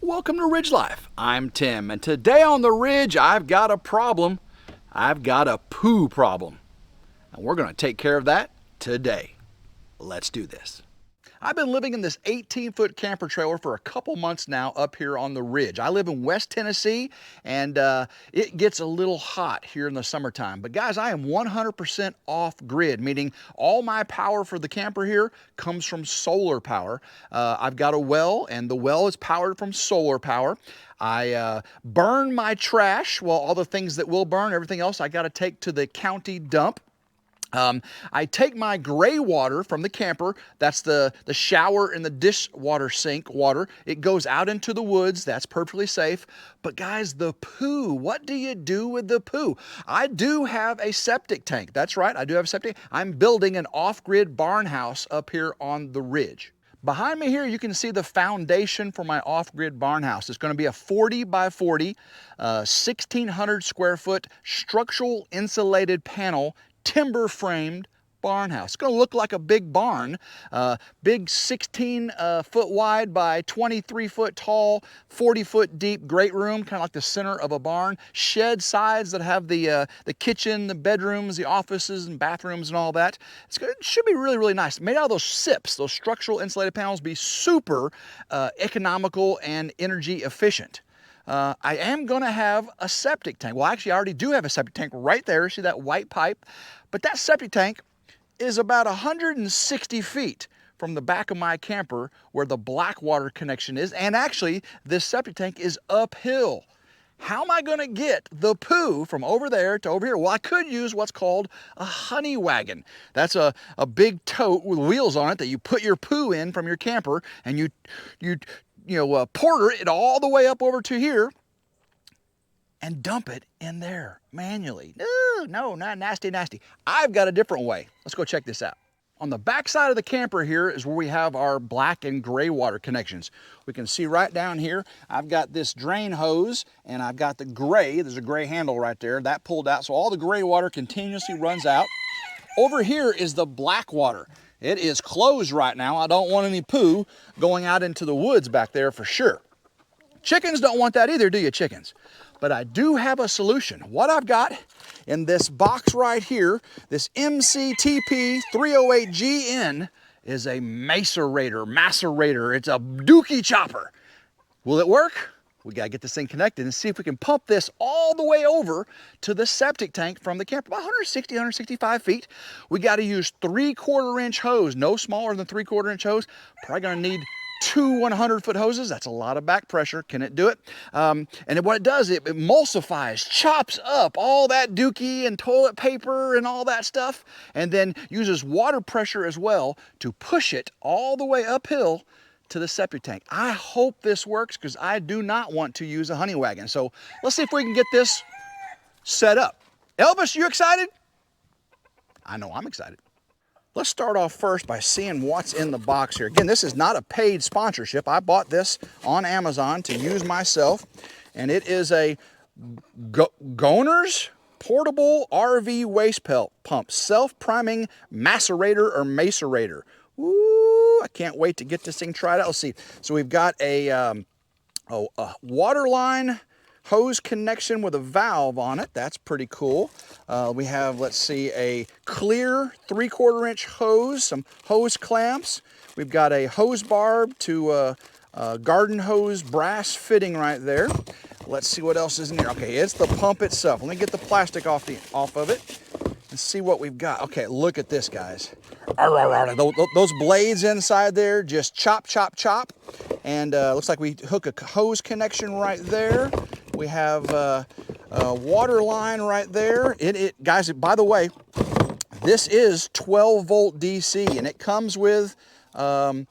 Welcome to Ridge Life. I'm Tim, and today on the Ridge, I've got a problem. I've got a poo problem. And we're going to take care of that today. Let's do this. I've been living in this 18-foot camper trailer for a couple months now up here on the Ridge. I live in West Tennessee, and it gets a little hot here in the summertime. But guys, I am 100% off-grid, meaning all my power for the camper here comes from solar power. I've got a well, and the well is powered from solar power. I burn my trash, well, all the things that will burn, everything else I got to take to the county dump. I take my gray water from the camper, that's the shower and the dishwater sink water. It goes out into the woods, that's perfectly safe. But guys, the poo, what do you do with the poo? I do have a septic tank, that's right, I do have a septic. I'm building an off-grid barn house up here on the Ridge. Behind me here, you can see the foundation for my off-grid barn house. It's going to be a 40 by 40, 1,600 square foot structural insulated panel timber framed barn house. It's going to look like a big barn, big 16 foot wide by 23 foot tall, 40 foot deep great room, kind of like the center of a barn. Shed sides that have the kitchen, the bedrooms, the offices and bathrooms and all that. It should be really, really nice. Made out of those SIPs, those structural insulated panels, be super economical and energy efficient. I am going to have a septic tank. Well, actually, I already do have a septic tank right there. See that white pipe? But that septic tank is about 160 feet from the back of my camper where the black water connection is. And actually, this septic tank is uphill. How am I going to get the poo from over there to over here? Well, I could use what's called a honey wagon. That's a big tote with wheels on it that you put your poo in from your camper, and you porter it all the way up over to here and dump it in there manually. No, not nasty. I've got a different way. Let's go check this out. On the back side of the camper here is where we have our black and gray water connections. We can see right down here, I've got this drain hose and I've got the gray, there's a gray handle right there, that pulled out, so all the gray water continuously runs out. Over here is the black water. It is closed right now. I don't want any poo going out into the woods back there for sure. Chickens don't want that either, do you, chickens? But I do have a solution. What I've got in this box right here, this MCTP 308GN, is a Macerator. It's a dookie chopper. Will it work? We gotta get this thing connected and see if we can pump this all the way over to the septic tank from the camper, about 160, 165 feet. We gotta use 3/4 inch hose, no smaller than 3/4 inch hose. Probably gonna need 2 100-foot hoses. That's a lot of back pressure. Can it do it? And what it does, it emulsifies, chops up all that dookie and toilet paper and all that stuff, and then uses water pressure as well to push it all the way uphill to the septic tank. I hope this works because I do not want to use a honey wagon. So let's see if we can get this set up. Elvis, you excited? I know I'm excited. Let's start off first by seeing what's in the box here. Again, this is not a paid sponsorship. I bought this on Amazon to use myself, and it is a Goner's portable RV waste pump, self-priming macerator or macerator. Ooh, I can't wait to get this thing tried out. Let's see. So we've got a water line hose connection with a valve on it. That's pretty cool. We have, let's see, a clear 3/4 inch hose, some hose clamps. We've got a hose barb to garden hose brass fitting right there. Let's see what else is in here. Okay, it's the pump itself. Let me get the plastic off of it and see what we've got. Okay, look at this, guys. Those blades inside there just chop. And looks like we hook a hose connection right there. We have a water line right there. Guys, by the way, this is 12 volt DC, and it comes with a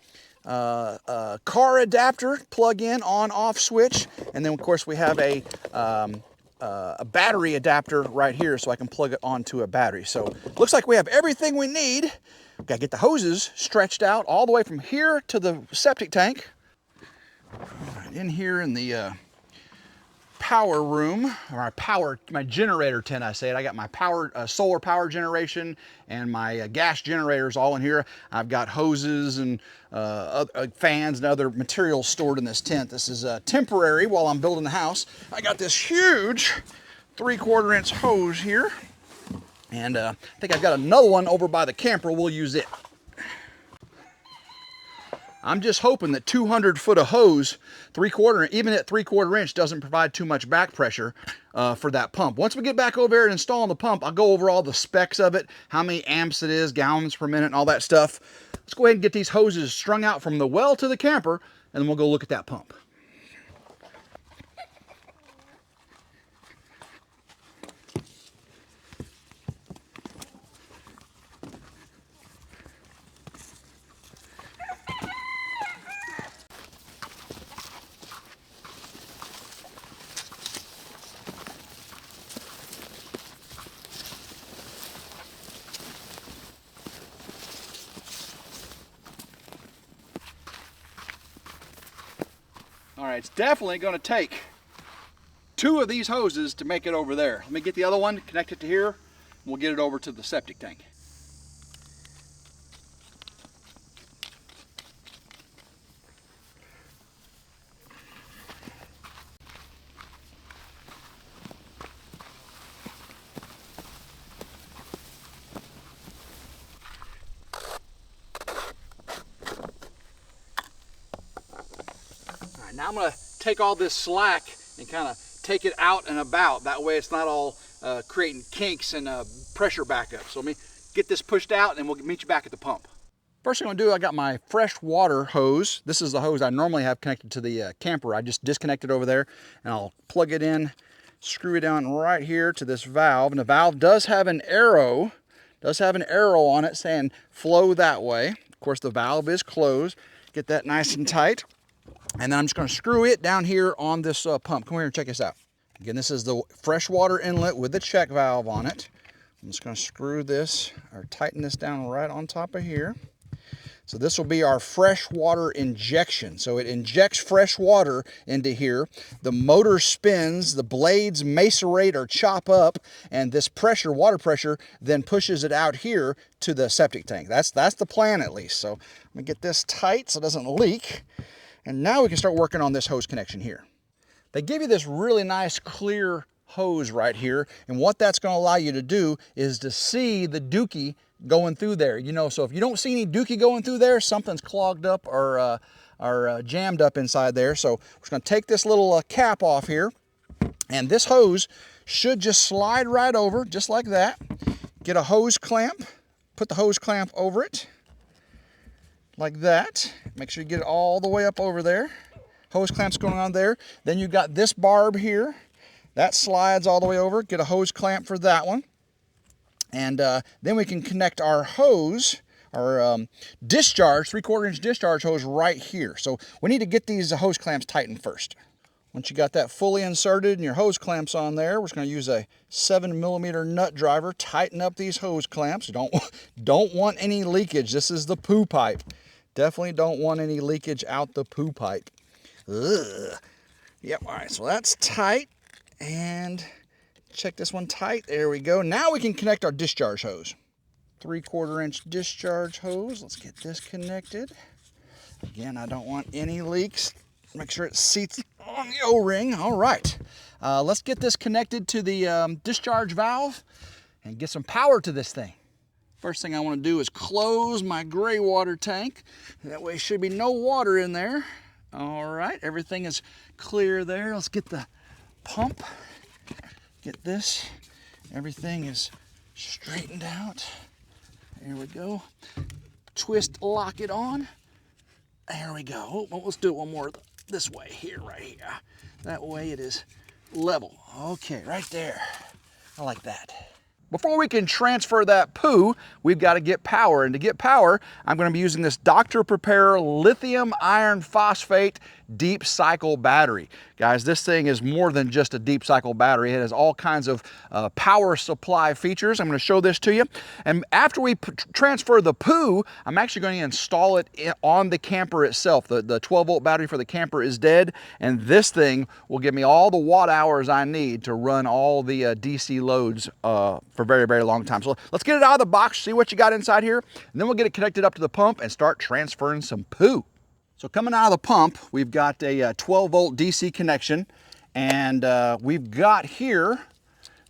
car adapter, plug in, on, off switch. And then of course we have a battery adapter right here so I can plug it onto a battery. So looks like we have everything we need. Gotta get the hoses stretched out all the way from here to the septic tank. All right, in here in the power room, or my generator tent, I say it. I got my solar power generation and my gas generators all in here. I've got hoses and fans and other materials stored in this tent. This is temporary while I'm building the house. I got this huge 3/4 inch hose here. And I think I've got another one over by the camper. We'll use it. I'm just hoping that 200 foot of hose, even at 3/4 inch, doesn't provide too much back pressure for that pump. Once we get back over there and install the pump, I'll go over all the specs of it, how many amps it is, gallons per minute, and all that stuff. Let's go ahead and get these hoses strung out from the well to the camper, and then we'll go look at that pump. All right, it's definitely going to take 2 of these hoses to make it over there. Let me get the other one, connect it to here, and we'll get it over to the septic tank. Now I'm going to take all this slack and kind of take it out and about. That way it's not all creating kinks and pressure backup. So let me get this pushed out and we'll meet you back at the pump. First thing I'm going to do, I got my fresh water hose. This is the hose I normally have connected to the camper. I just disconnected over there, and I'll plug it in, screw it down right here to this valve. And the valve does have an arrow on it saying flow that way. Of course, the valve is closed. Get that nice and tight. And then I'm just going to screw it down here on this pump. Come here and check this out. Again, this is the freshwater inlet with the check valve on it. I'm just going to screw this or tighten this down right on top of here. So this will be our freshwater injection. So it injects fresh water into here. The motor spins, the blades macerate or chop up, and this pressure, water pressure, then pushes it out here to the septic tank. That's the plan at least. So I'm going to get this tight so it doesn't leak. And now we can start working on this hose connection here. They give you this really nice clear hose right here, and what that's going to allow you to do is to see the dookie going through there. You know, so if you don't see any dookie going through there, something's clogged up or jammed up inside there. So we're just going to take this little cap off here, and this hose should just slide right over just like that. Get a hose clamp, put the hose clamp over it like that. Make sure you get it all the way up over there. Hose clamps going on there. Then you've got this barb here. That slides all the way over. Get a hose clamp for that one. And then we can connect our hose, our discharge, 3/4 inch discharge hose right here. So we need to get these hose clamps tightened first. Once you got that fully inserted and your hose clamps on there, we're just going to use a 7mm nut driver. Tighten up these hose clamps. You don't want any leakage. This is the poo pipe. Definitely don't want any leakage out the poo pipe. Ugh. Yep, all right, so that's tight. And check this one tight. There we go. Now we can connect our discharge hose. 3/4 inch discharge hose. Let's get this connected. Again, I don't want any leaks. Make sure it seats on the O-ring. All right. Let's get this connected to the discharge valve and get some power to this thing. First thing I want to do is close my gray water tank. That way should be no water in there. All right, everything is clear there. Let's get the pump. Get this. Everything is straightened out. There we go. Twist, lock it on. There we go. Well, let's do it one more this way here, right here. That way it is level. Okay, right there. I like that. Before we can transfer that poo, we've got to get power. And to get power, I'm going to be using this Dr.Prepare lithium iron phosphate deep cycle battery. Guys, this thing is more than just a deep cycle battery. It has all kinds of power supply features. I'm going to show this to you. And after we transfer the poo, I'm actually going to install it on the camper itself. The 12-volt battery for the camper is dead, and this thing will give me all the watt hours I need to run all the DC loads for a very, very long time. So let's get it out of the box, see what you got inside here, and then we'll get it connected up to the pump and start transferring some poo. So coming out of the pump, we've got a 12-volt DC connection, and we've got here,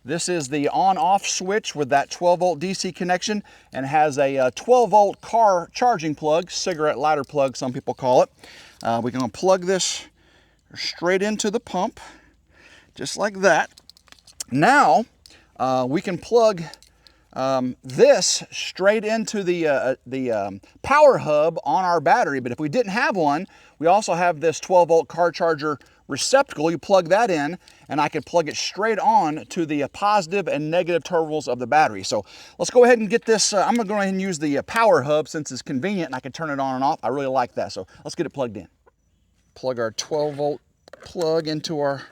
this is the on-off switch with that 12-volt DC connection, and has a 12-volt car charging plug, cigarette lighter plug, some people call it. We're going to plug this straight into the pump, just like that. Now, we can plug this straight into the power hub on our battery, but if we didn't have one, we also have this 12-volt car charger receptacle. You plug that in, and I can plug it straight on to the positive and negative terminals of the battery. So let's go ahead and get this. I'm going to go ahead and use the power hub since it's convenient and I can turn it on and off. I really like that. So let's get it plugged in. Plug our 12-volt plug into our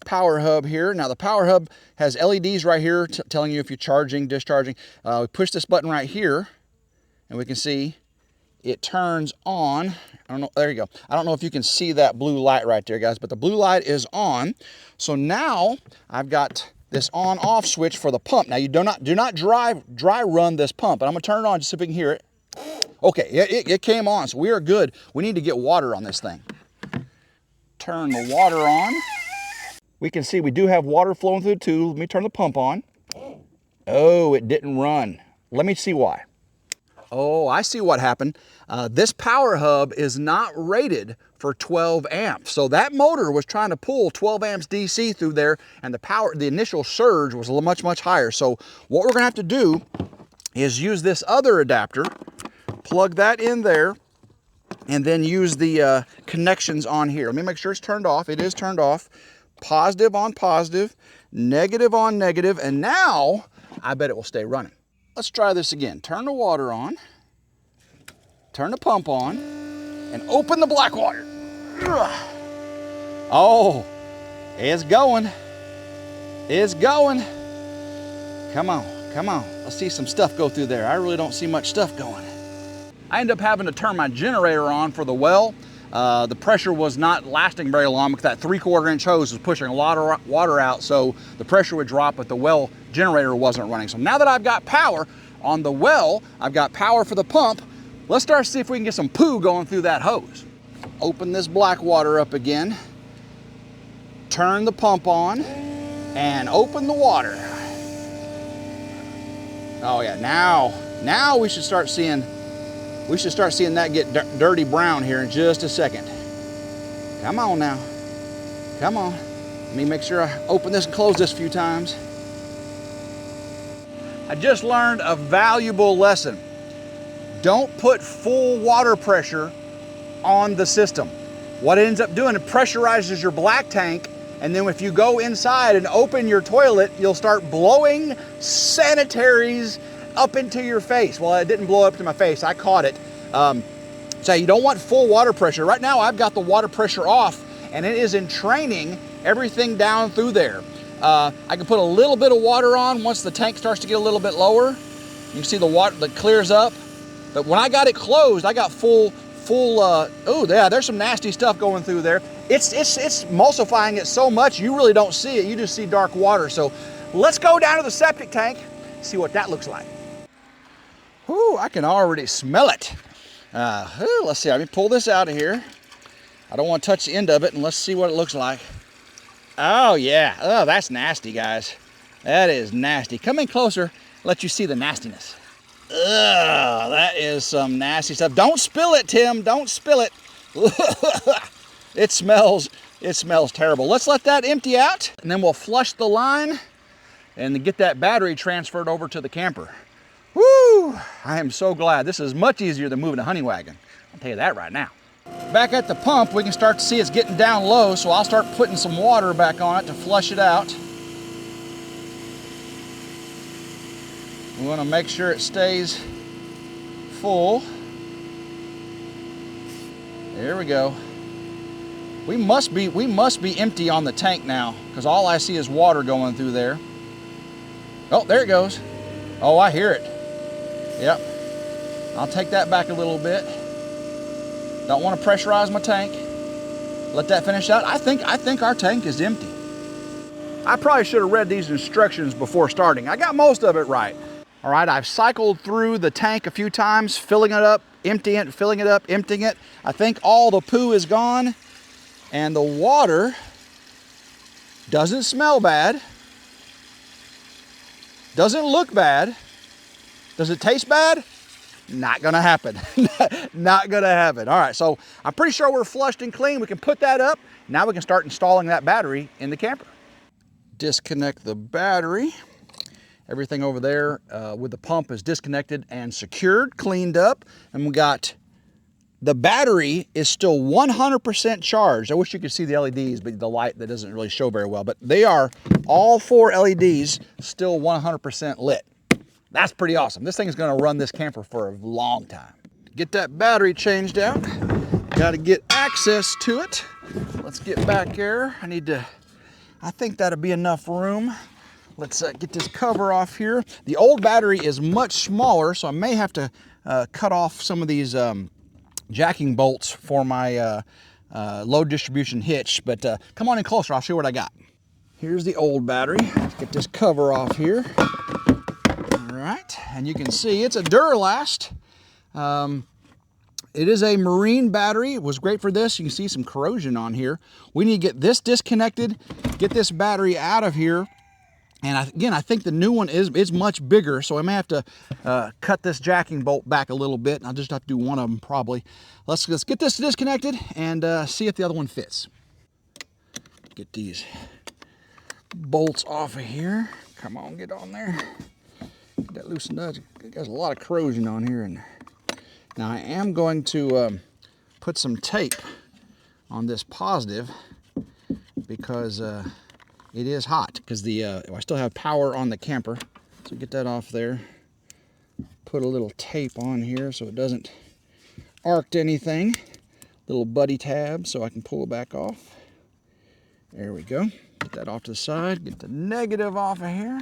power hub here. Now the power hub has LEDs right here telling you if you're charging, discharging. We push this button right here and we can see it turns on. I don't know, there you go. I don't know if you can see that blue light right there, guys, but the blue light is on. So now I've got this on-off switch for the pump. Now you do not dry run this pump, but I'm gonna turn it on just so we can hear it. Okay, it came on, so we are good. We need to get water on this thing. Turn the water on. We can see we do have water flowing through the tube. Let me turn the pump on. Oh, it didn't run. Let me see why. Oh, I see what happened. This power hub is not rated for 12 amps. So that motor was trying to pull 12 amps DC through there, and the initial surge was much, much higher. So what we're gonna have to do is use this other adapter, plug that in there, and then use the connections on here. Let me make sure it's turned off. It is turned off. Positive on positive, negative on negative, and now I bet it will stay running. Let's try this again. Turn the water on, turn the pump on, and open the black water. Oh, it's going. It's going. Come on, come on. Let's see some stuff go through there. I really don't see much stuff going. I ended up having to turn my generator on for the well. The pressure was not lasting very long because that 3/4 inch hose was pushing a lot of water out, so the pressure would drop, but the well generator wasn't running. So now that I've got power on the well, I've got power for the pump, let's start to see if we can get some poo going through that hose. Open this black water up again, turn the pump on, and open the water. Oh yeah, now we should start seeing that get dirty brown here in just a second. Come on now. Come on. Let me make sure I open this and close this a few times. I just learned a valuable lesson. Don't put full water pressure on the system. What it ends up doing, it pressurizes your black tank, and then if you go inside and open your toilet, you'll start blowing sanitaries up into your face. Well, it didn't blow up to my face, I caught it. So you don't want full water pressure. Right now I've got the water pressure off, and it is entraining everything down through there. I can put a little bit of water on once the tank starts to get a little bit lower. You can see the water that clears up. But when I got it closed, I got full, oh yeah, there's some nasty stuff going through there. It's emulsifying it so much you really don't see it, you just see dark water. So let's go down to the septic tank, see what that looks like. Whew, I can already smell it. Let's see, let me pull this out of here. I don't want to touch the end of it, and let's see what it looks like. Oh yeah, oh, that's nasty, guys. That is nasty. Come in closer, let you see the nastiness. Ugh, that is some nasty stuff. Don't spill it, Tim, don't spill it. It smells terrible. Let's let that empty out, and then we'll flush the line and get that battery transferred over to the camper. Woo! I am so glad. This is much easier than moving a honey wagon. I'll tell you that right now. Back at the pump, we can start to see it's getting down low, so I'll start putting some water back on it to flush it out. We want to make sure it stays full. There we go. We must be empty on the tank now, because all I see is water going through there. Oh, there it goes. Oh, I hear it. Yep. I'll take that back a little bit. Don't want to pressurize my tank. Let that finish out. I think our tank is empty. I probably should have read these instructions before starting. I got most of it right. All right, I've cycled through the tank a few times, filling it up, emptying it, filling it up, emptying it. I think all the poo is gone, and the water doesn't smell bad, doesn't look bad. Does it taste bad? Not gonna happen. Not gonna happen. All right, so I'm pretty sure we're flushed and clean. We can put that up. Now we can start installing that battery in the camper. Disconnect the battery. Everything over there with the pump is disconnected and secured, cleaned up. And we got, the battery is still 100% charged. I wish you could see the LEDs, but the light, that doesn't really show very well. But they are, all 4 LEDs, still 100% lit. That's pretty awesome. This thing is gonna run this camper for a long time. Get that battery changed out. Gotta get access to it. Let's get back here. I think that'll be enough room. Let's get this cover off here. The old battery is much smaller, so I may have to cut off some of these jacking bolts for my load distribution hitch. But come on in closer, I'll show you what I got. Here's the old battery. Let's get this cover off here. All right, and you can see it's a Duralast. It is a marine battery. It was great for this. You can see some corrosion on here. We need to get this disconnected, get this battery out of here. And again, I think the new one is much bigger, so I may have to cut this jacking bolt back a little bit. I'll just have to do one of them probably. Let's get this disconnected and see if the other one fits. Get these bolts off of here. Come on, get on there. Get that loosened up. There's a lot of corrosion on here. And now I am going to put some tape on this positive because it is hot, because I still have power on the camper. So get that off there. Put a little tape on here so it doesn't arc to anything. Little buddy tab so I can pull it back off. There we go. Get that off to the side. Get the negative off of here.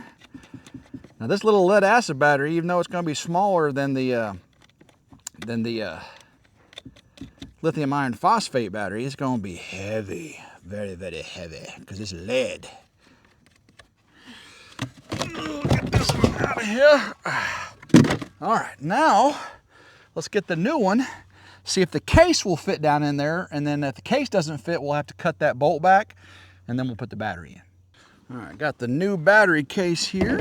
Now this little lead acid battery, even though it's going to be smaller than the lithium iron phosphate battery, it's going to be heavy. Very, very heavy, because it's lead. Get this one out of here. All right, now let's get the new one, see if the case will fit down in there, and then if the case doesn't fit, we'll have to cut that bolt back, and then we'll put the battery in. All right, got the new battery case here.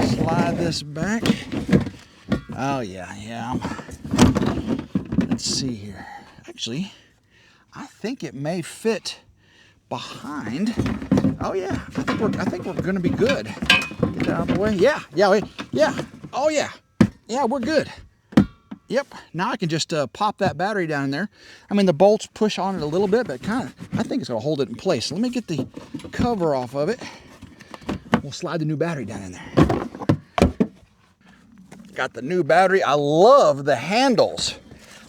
Slide this back. Oh yeah. Let's see here. Actually, I think it may fit behind. Oh yeah, I think we're gonna be good. Get that out of the way. Yeah. Oh yeah. Yeah, we're good. Yep. Now I can just pop that battery down in there. I mean, the bolts push on it a little bit, but I think it's gonna hold it in place. So let me get the cover off of it. We'll slide the new battery down in there. Got the new battery. I love the handles.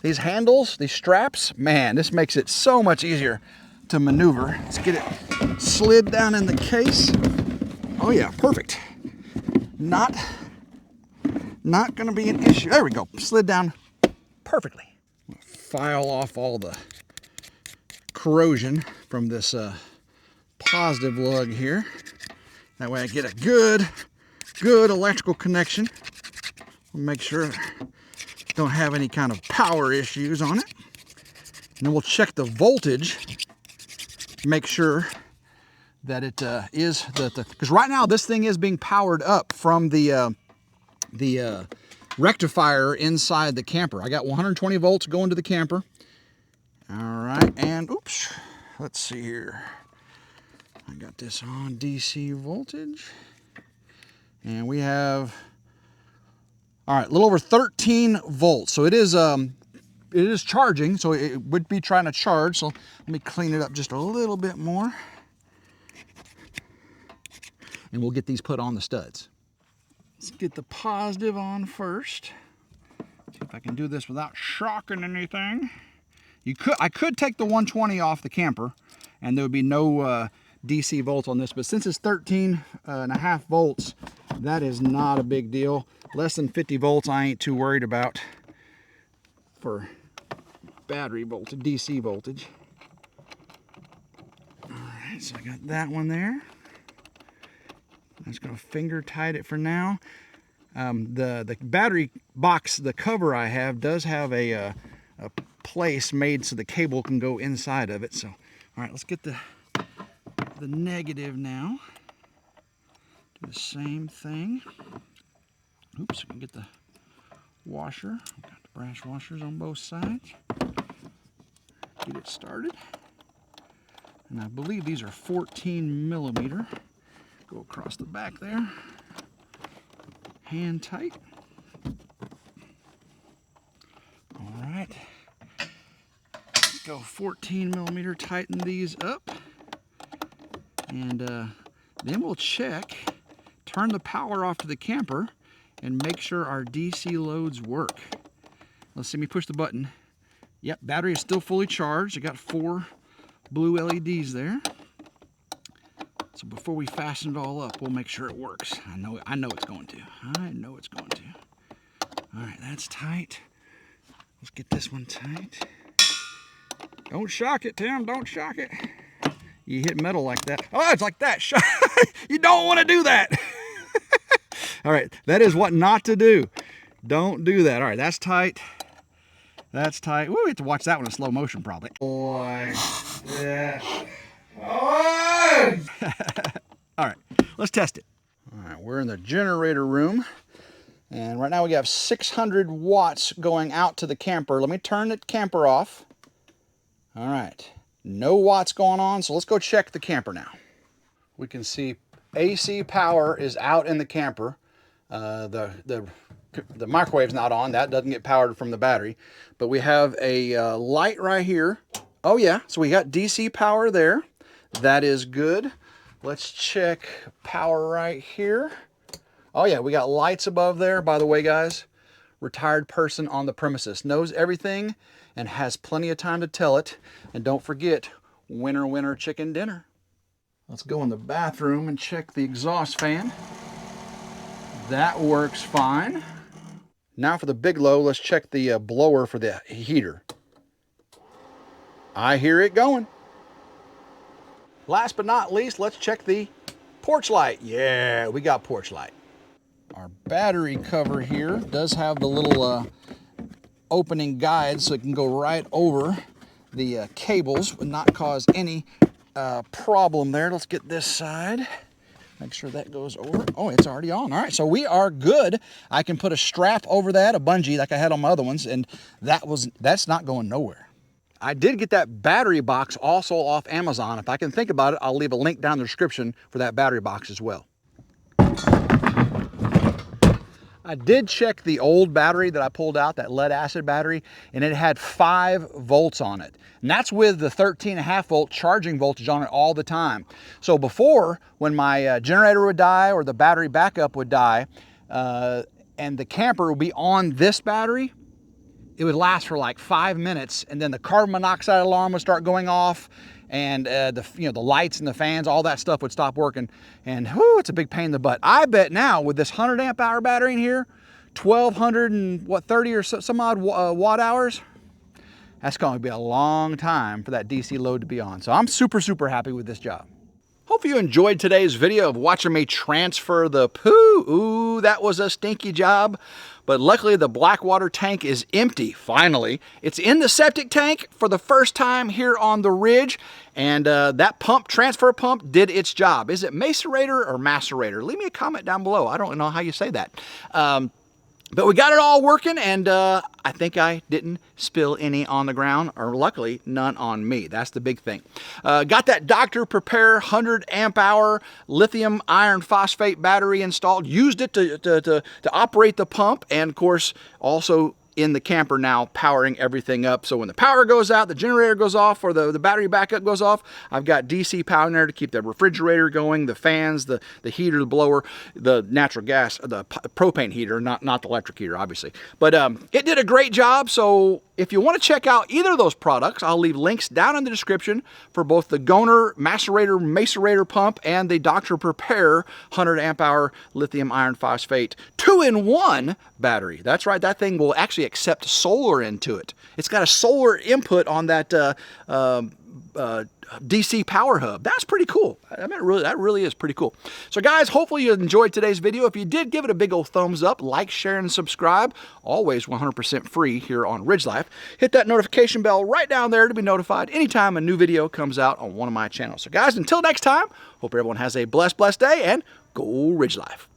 These handles, these straps, man, this makes it so much easier to maneuver. Let's get it slid down in the case. Oh yeah, perfect. Not gonna be an issue. There we go, slid down perfectly. File off all the corrosion from this positive lug here. That way I get a good electrical connection. Make sure I don't have any kind of power issues on it. And then we'll check the voltage, make sure that it is because right now this thing is being powered up from the rectifier inside the camper. I got 120 volts going to the camper. All right, and oops, let's see here. I got this on DC voltage, and we have, all right, a little over 13 volts. So it is charging, so it would be trying to charge. So let me clean it up just a little bit more. And we'll get these put on the studs. Let's get the positive on first. See if I can do this without shocking anything. I could take the 120 off the camper and there would be no DC volts on this, but since it's 13.5 volts, that is not a big deal. Less than 50 volts I ain't too worried about for battery voltage, DC voltage. All right, so I got that one there. I'm just gonna finger tight it for now. The battery box, the cover I have, does have a place made so the cable can go inside of it. So, all right, let's get the negative now. Do the same thing. Oops, I can get the washer. I've got the brass washers on both sides. Get it started. And I believe these are 14 millimeter. Go across the back there. Hand tight. All right. Let's go 14 millimeter, tighten these up. And then we'll check, turn the power off to the camper, and make sure our DC loads work. Let's see me push the button. Yep, battery is still fully charged. I got 4 blue LEDs there. So before we fasten it all up, we'll make sure it works. I know it's going to. I know it's going to. All right, that's tight. Let's get this one tight. Don't shock it, Tim. Don't shock it. You hit metal like that. Oh, it's like that. You don't want to do that. All right, that is what not to do. Don't do that. All right, that's tight. That's tight. We have to watch that one in slow motion probably. Like that. Oh! All right, let's test it. All right, we're in the generator room. And right now we have 600 watts going out to the camper. Let me turn the camper off. All right, no watts going on, so let's go check the camper now. We can see AC power is out in the camper. The microwave's not on. That doesn't get powered from the battery. But we have a light right here. Oh yeah, so we got DC power there. That is good. Let's check power right here. Oh yeah, we got lights above there. By the way, guys, retired person on the premises, knows everything and has plenty of time to tell it. And don't forget, winner, winner, chicken dinner. Let's go in the bathroom and check the exhaust fan. That works fine. Now for the big low, let's check the blower for the heater. I hear it going. Last but not least, let's check the porch light. Yeah, we got porch light. Our battery cover here does have the little opening guide so it can go right over the cables, would not cause any problem there. Let's get this side. Make sure that goes over. Oh, it's already on. All right, so we are good. I can put a strap over that, a bungee like I had on my other ones, and that's not going nowhere. I did get that battery box also off Amazon. If I can think about it, I'll leave a link down in the description for that battery box as well. I did check the old battery that I pulled out, that lead acid battery, and it had 5 volts on it. And that's with the 13.5 volt charging voltage on it all the time. So before, when my generator would die or the battery backup would die, and the camper would be on this battery, it would last for like 5 minutes, and then the carbon monoxide alarm would start going off, and the lights and the fans, all that stuff would stop working, and whoo, it's a big pain in the butt. I bet now with this 100 amp hour battery in here, 1230 or some odd watt hours, that's going to be a long time for that DC load to be on. So I'm super, super happy with this job. Hope you enjoyed today's video of watching me transfer the poo. Ooh, that was a stinky job. But luckily the black water tank is empty, finally. It's in the septic tank for the first time here on the Ridge. And that pump, transfer pump, did its job. Is it Macerator or Macerator? Leave me a comment down below. I don't know how you say that. But we got it all working, and I think I didn't spill any on the ground, or luckily none on me. That's the big thing. Got that Dr.Prepare 100 amp hour lithium iron phosphate battery installed. Used it to operate the pump, and of course also in the camper now, powering everything up. So when the power goes out, the generator goes off, or the battery backup goes off, I've got DC power in there to keep the refrigerator going, the fans, the heater, the blower, the natural gas, the propane heater, not the electric heater, obviously. But it did a great job. So if you want to check out either of those products, I'll leave links down in the description for both the Goner Macerator pump and the Dr.Prepare 100 amp hour lithium iron phosphate 2-in-1 battery. That's right, that thing will actually accept solar into it. It's got a solar input on that DC power hub. That's pretty cool. I mean, that really is pretty cool. So guys, hopefully you enjoyed today's video. If you did, give it a big old thumbs up, like, share, and subscribe. Always 100% free here on RidgeLife. Hit that notification bell right down there to be notified anytime a new video comes out on one of my channels. So guys, until next time, hope everyone has a blessed day, and go RidgeLife.